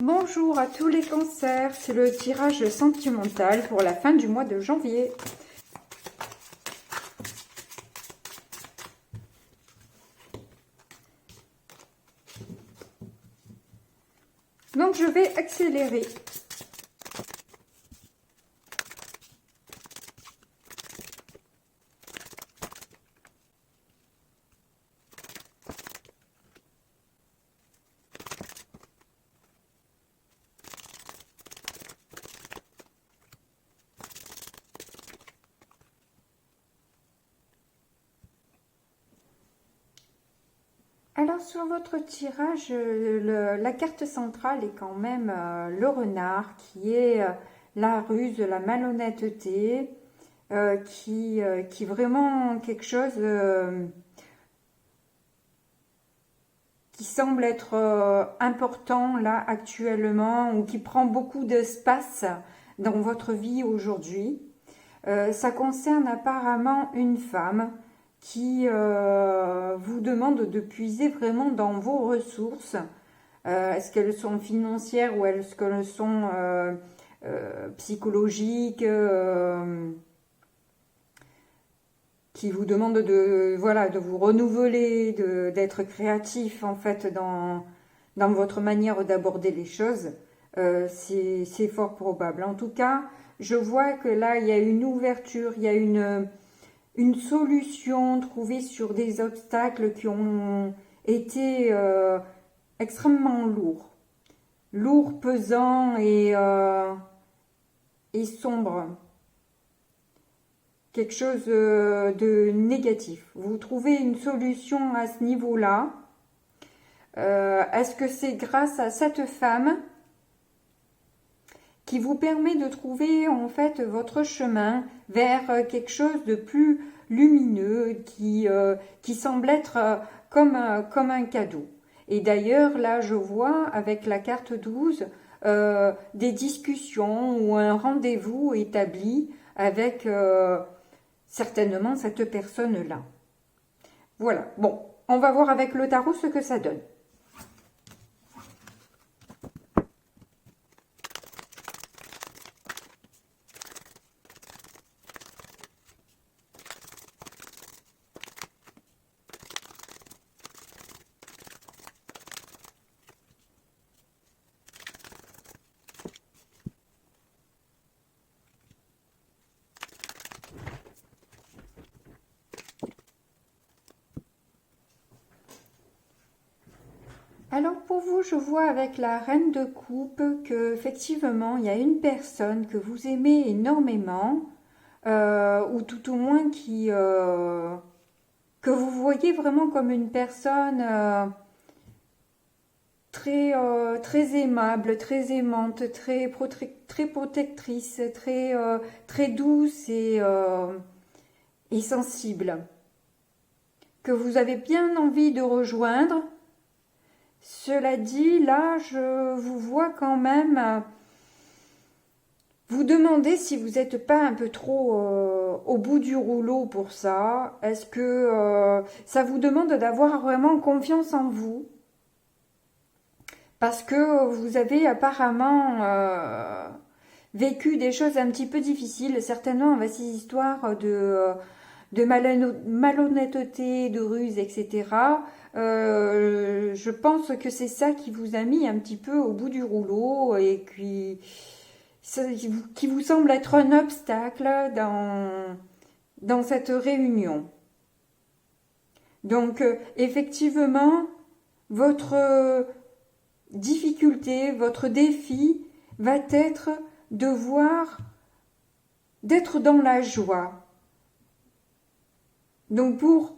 Bonjour à tous les cancers, c'est le tirage sentimental pour la fin du mois de janvier. Donc je vais accélérer. Alors sur votre tirage, la carte centrale est quand même le renard, qui est la ruse, la malhonnêteté, qui est vraiment quelque chose qui semble être important là actuellement, ou qui prend beaucoup d'espace dans votre vie aujourd'hui. Ça concerne apparemment une femme qui vous demande de puiser vraiment dans vos ressources. Est-ce qu'elles sont financières ou est-ce qu'elles sont psychologiques, qui vous demande de vous renouveler, d'être créatif en fait dans votre manière d'aborder les choses. C'est fort probable. En tout cas, je vois que là, il y a une ouverture, il y a une solution trouvée sur des obstacles qui ont été extrêmement lourds. Lourds, pesants et sombres. Quelque chose de négatif. Vous trouvez une solution à ce niveau-là. Est-ce que c'est grâce à cette femme qui vous permet de trouver en fait votre chemin vers quelque chose de plus lumineux, qui semble être comme un cadeau. Et d'ailleurs, là, je vois avec la carte 12 des discussions ou un rendez-vous établi avec certainement cette personne-là. Voilà. Bon, on va voir avec le tarot ce que ça donne. Alors pour vous, je vois avec la reine de coupe que effectivement il y a une personne que vous aimez énormément, ou tout au moins que vous voyez vraiment comme une personne très aimable, très aimante, très protectrice, très douce et sensible, que vous avez bien envie de rejoindre. Cela dit, là, je vous vois quand même vous demander si vous n'êtes pas un peu trop au bout du rouleau pour ça. Est-ce que ça vous demande d'avoir vraiment confiance en vous? Parce que vous avez apparemment vécu des choses un petit peu difficiles, certainement avec ces histoires de malhonnêteté, de ruse, etc. Je pense que c'est ça qui vous a mis un petit peu au bout du rouleau et qui vous semble être un obstacle dans cette réunion. Donc, effectivement, votre difficulté, votre défi va être d'être dans la joie. Donc, pour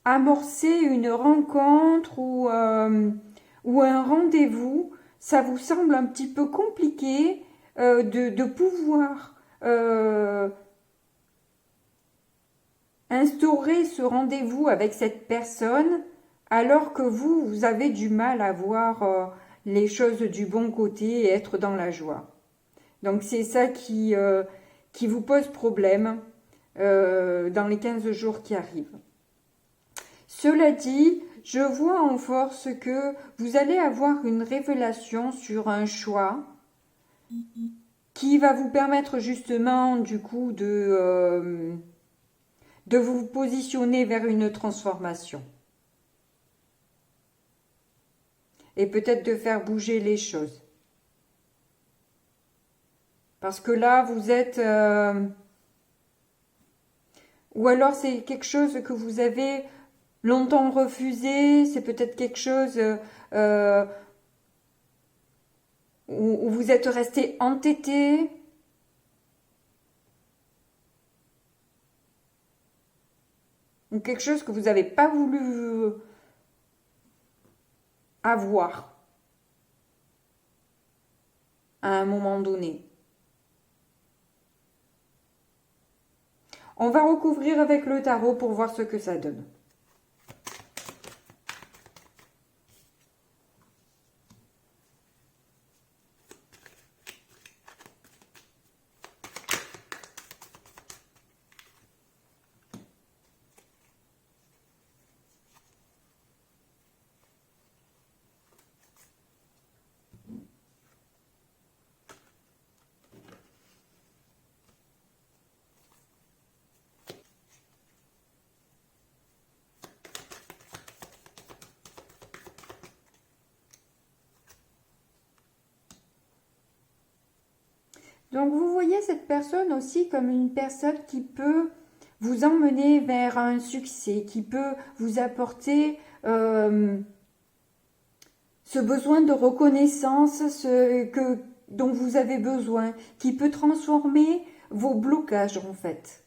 amorcer une rencontre ou un rendez-vous, ça vous semble un petit peu compliqué de pouvoir instaurer ce rendez-vous avec cette personne, alors que vous avez du mal à voir les choses du bon côté et être dans la joie. Donc c'est ça qui vous pose problème dans les 15 jours qui arrivent. Cela dit, je vois en force que vous allez avoir une révélation sur un choix qui va vous permettre justement du coup de vous positionner vers une transformation. Et peut-être de faire bouger les choses. Parce que là, vous êtes... ou alors c'est quelque chose que vous avez longtemps refusé, c'est peut-être quelque chose où vous êtes resté entêté. Ou quelque chose que vous n'avez pas voulu avoir à un moment donné. On va recouvrir avec le tarot pour voir ce que ça donne. Donc vous voyez cette personne aussi comme une personne qui peut vous emmener vers un succès, qui peut vous apporter ce besoin de reconnaissance dont vous avez besoin, qui peut transformer vos blocages en fait.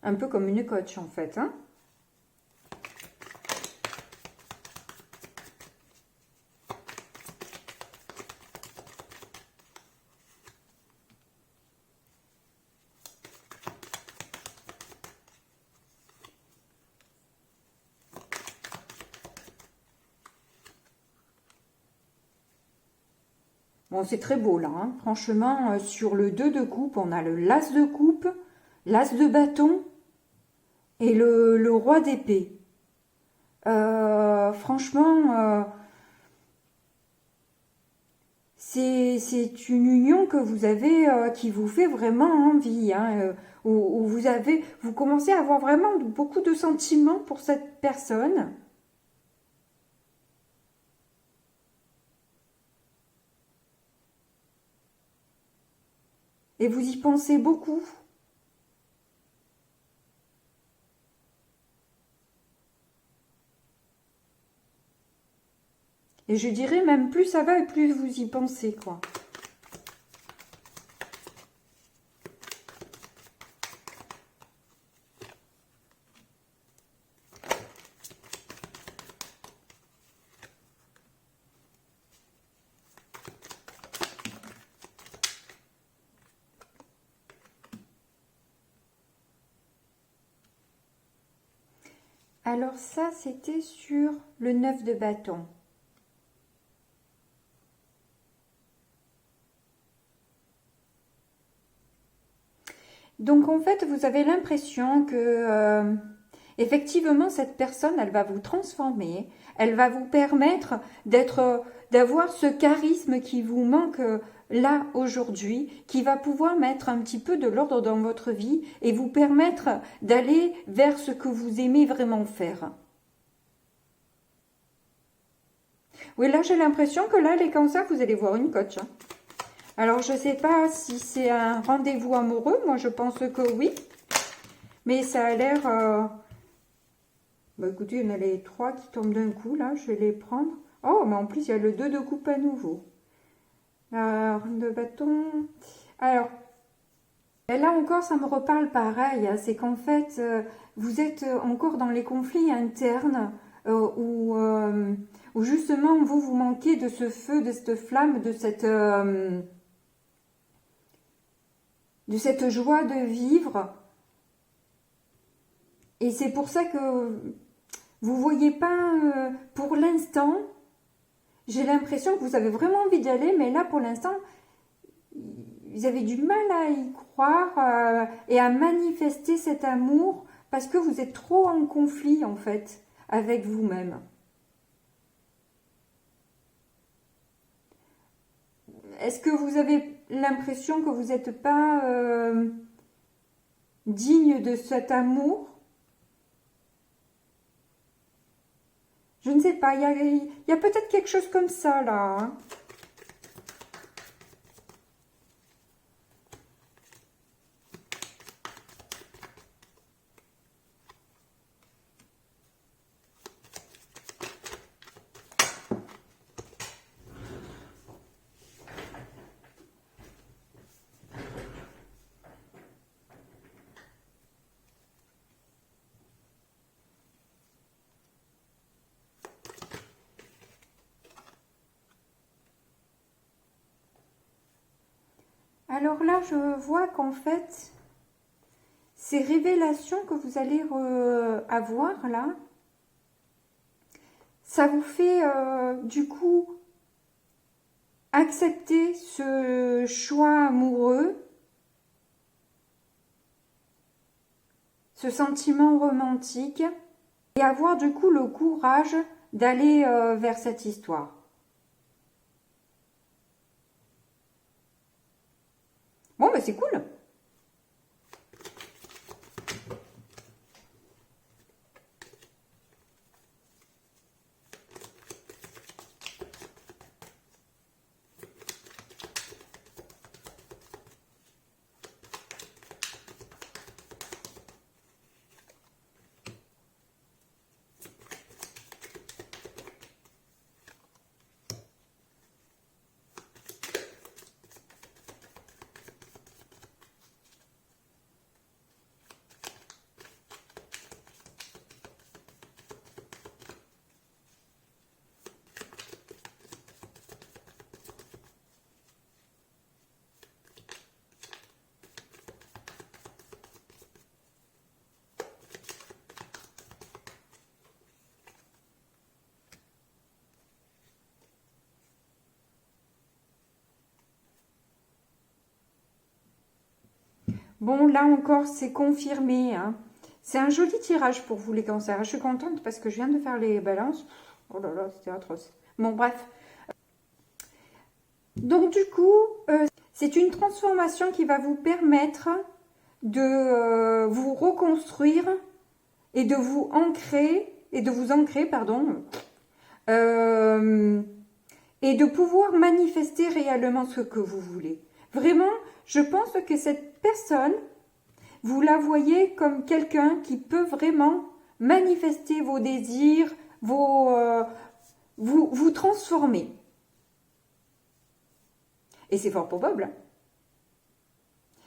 Un peu comme une coach en fait, hein. Bon, c'est très beau là, hein. Franchement, sur le 2 de coupe, on a le l'as de coupe, l'as de bâton et le roi d'épée. Franchement, c'est une union que vous avez qui vous fait vraiment envie, hein, où vous commencez à avoir vraiment beaucoup de sentiments pour cette personne. Et vous y pensez beaucoup. Et je dirais même plus ça va et plus vous y pensez, quoi. Alors ça, c'était sur le 9 de bâton. Donc en fait, vous avez l'impression que effectivement, cette personne, elle va vous transformer, elle va vous permettre d'avoir ce charisme qui vous manque là aujourd'hui, qui va pouvoir mettre un petit peu de l'ordre dans votre vie et vous permettre d'aller vers ce que vous aimez vraiment faire. Oui, là j'ai l'impression que là, les cancers, vous allez voir une coach, hein. Alors, je ne sais pas si c'est un rendez-vous amoureux. Moi, je pense que oui. Mais ça a l'air... Bah, écoutez, il y en a les 3 qui tombent d'un coup, là. Je vais les prendre. Oh, mais en plus, il y a le 2 de coupe à nouveau. Alors, de bâton... Alors, et là encore, ça me reparle pareil. Hein, c'est qu'en fait, vous êtes encore dans les conflits internes où justement, vous manquez de ce feu, de cette flamme, de cette joie de vivre. Et c'est pour ça que vous voyez pas, pour l'instant, j'ai l'impression que vous avez vraiment envie d'y aller, mais là, pour l'instant, vous avez du mal à y croire et à manifester cet amour parce que vous êtes trop en conflit, en fait, avec vous-même. Est-ce que vous avez l'impression que vous n'êtes pas digne de cet amour? Je ne sais pas, il y a peut-être quelque chose comme ça, là. Hein. Alors là, je vois qu'en fait, ces révélations que vous allez avoir là, ça vous fait du coup accepter ce choix amoureux, ce sentiment romantique, et avoir du coup le courage d'aller vers cette histoire. Bon, bah c'est cool. Bon, là encore, c'est confirmé. Hein. C'est un joli tirage pour vous, les cancers. Je suis contente parce que je viens de faire les balances. Oh là là, c'était atroce. Bon, bref. Donc, du coup, c'est une transformation qui va vous permettre de vous reconstruire et de vous ancrer, pardon, et de pouvoir manifester réellement ce que vous voulez. Vraiment, je pense que cette personne, vous la voyez comme quelqu'un qui peut vraiment manifester vos désirs, vous transformer. Et c'est fort probable.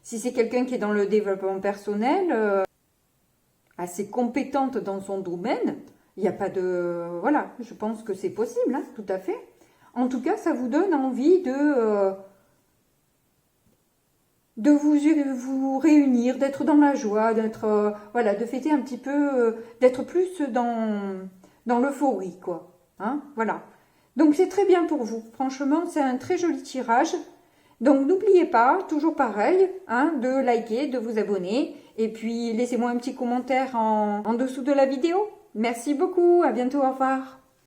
Si c'est quelqu'un qui est dans le développement personnel, assez compétente dans son domaine, il n'y a pas de... Voilà, je pense que c'est possible, hein, tout à fait. En tout cas, ça vous donne envie de vous réunir, d'être dans la joie, d'être voilà, de fêter un petit peu, d'être plus dans l'euphorie, quoi. Hein, voilà. Donc c'est très bien pour vous. Franchement, c'est un très joli tirage. Donc n'oubliez pas, toujours pareil, hein, de liker, de vous abonner. Et puis laissez-moi un petit commentaire en dessous de la vidéo. Merci beaucoup, à bientôt, au revoir.